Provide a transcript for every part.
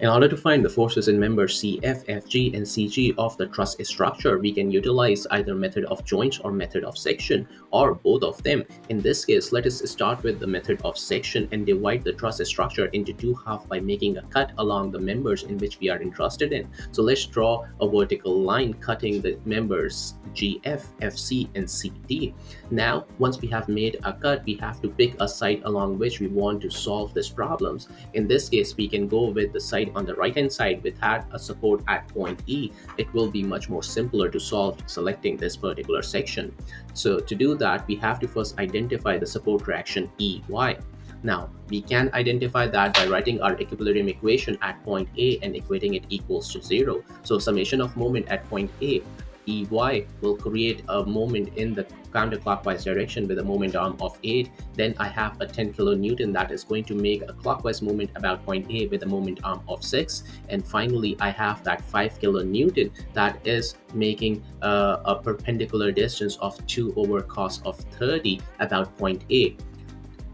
In order to find the forces in members CF, FG, and CG of the truss structure, we can utilize either method of joints or method of section, or both of them. In this case, let us start with the method of section and divide the truss structure into two halves by making a cut along the members in which we are interested in. So let's draw a vertical line cutting the members GF, FC, and CD. Now, once we have made a cut, we have to pick a side along which we want to solve this problems. In this case, we can go with the side on the right hand side which had a support at point E. It will be much more simpler to solve selecting this particular section. So to do that, we have to first identify the support reaction EY. Now, we can identify that by writing our equilibrium equation at point A and equating it equals to 0. So summation of moment at point A, EY, will create a moment in the counterclockwise direction with a moment arm of 8. Then I have a 10 kilonewton that is going to make a clockwise movement about point A with a moment arm of 6. And finally, I have that 5 kilonewton that is making a perpendicular distance of 2 over cos of 30 about point A.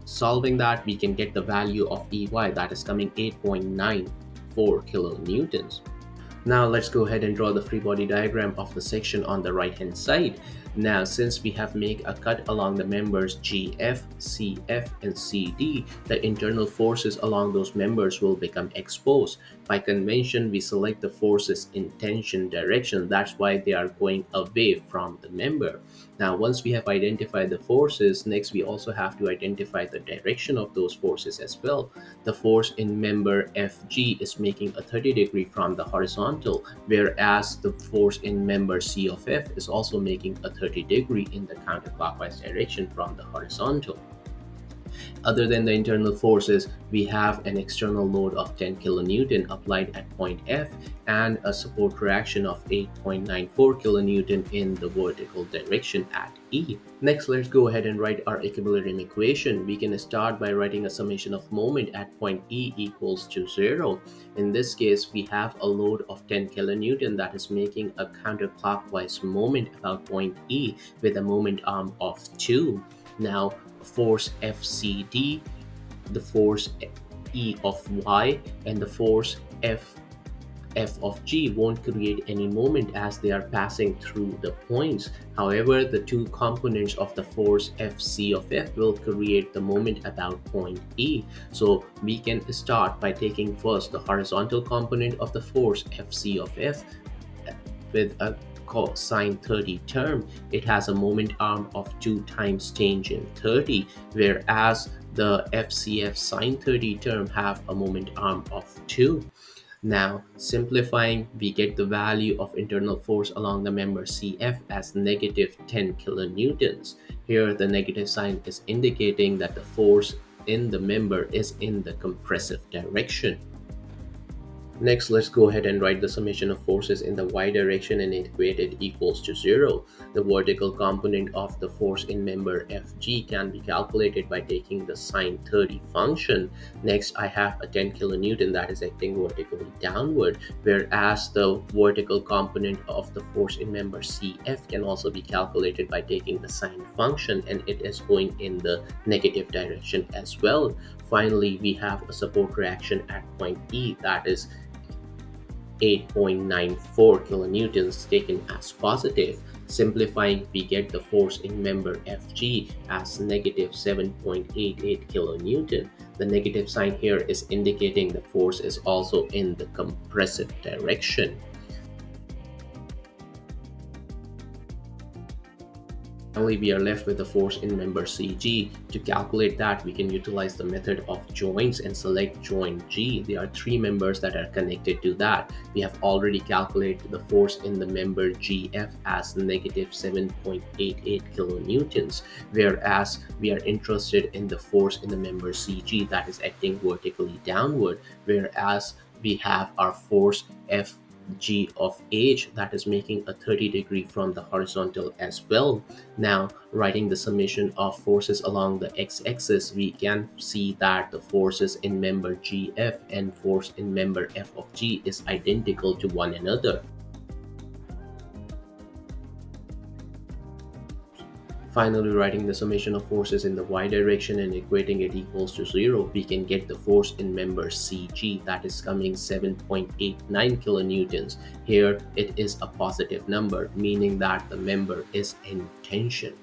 Solving that, we can get the value of EY that is coming 8.94 kilonewtons. Now let's go ahead and draw the free body diagram of the section on the right hand side. Now, since we have made a cut along the members GF, CF, and CD, the internal forces along those members will become exposed. By convention, we select the forces in tension direction. That's why they are going away from the member. Now, once we have identified the forces, next we also have to identify the direction of those forces as well. The force in member FG is making a 30-degree from the horizontal, whereas the force in member C of F is also making a 30-degree in the counterclockwise direction from the horizontal. Other than the internal forces, we have an external load of 10 kilonewton applied at point F and a support reaction of 8.94 kilonewton in the vertical direction at E. Next, let's go ahead and write our equilibrium equation. We can start by writing a summation of moment at point E equals to 0. In this case, we have a load of 10 kilonewton that is making a counterclockwise moment about point E with a moment arm of 2. Now, force FCD, the force E of Y, and the force F of G won't create any moment as they are passing through the points. However, the two components of the force FC of F will create the moment about point E. So we can start by taking first the horizontal component of the force FC of F with a cosine 30 term. It has a moment arm of 2 times tangent 30, whereas the FCF sine 30 term have a moment arm of 2. Now, simplifying, we get the value of internal force along the member CF as negative 10 kilonewtons. Here, the negative sign is indicating that the force in the member is in the compressive direction. Next, let's go ahead and write the summation of forces in the y direction and equate it equals to 0. The vertical component of the force in member FG can be calculated by taking the sine 30 function. Next, I have a 10 kilonewton that is acting vertically downward, whereas the vertical component of the force in member CF can also be calculated by taking the sine function, and it is going in the negative direction as well. Finally, we have a support reaction at point E that is 8.94 kilonewtons taken as positive. Simplifying, we get the force in member FG as negative 7.88 kilonewton. The negative sign here is indicating the force is also in the compressive direction. Finally, we are left with the force in member CG. To calculate that, we can utilize the method of joints and select joint G. There are 3 members that are connected to that. We have already calculated the force in the member GF as negative 7.88 kilonewtons, whereas we are interested in the force in the member CG that is acting vertically downward, whereas we have our force FG of H that is making a 30-degree from the horizontal as well. Now, writing the summation of forces along the x-axis, we can see that the forces in member GF and force in member F of G is identical to one another. Finally, writing the summation of forces in the y direction and equating it equals to 0, we can get the force in member CG, that is coming 7.89 kilonewtons. Here it is a positive number, meaning that the member is in tension.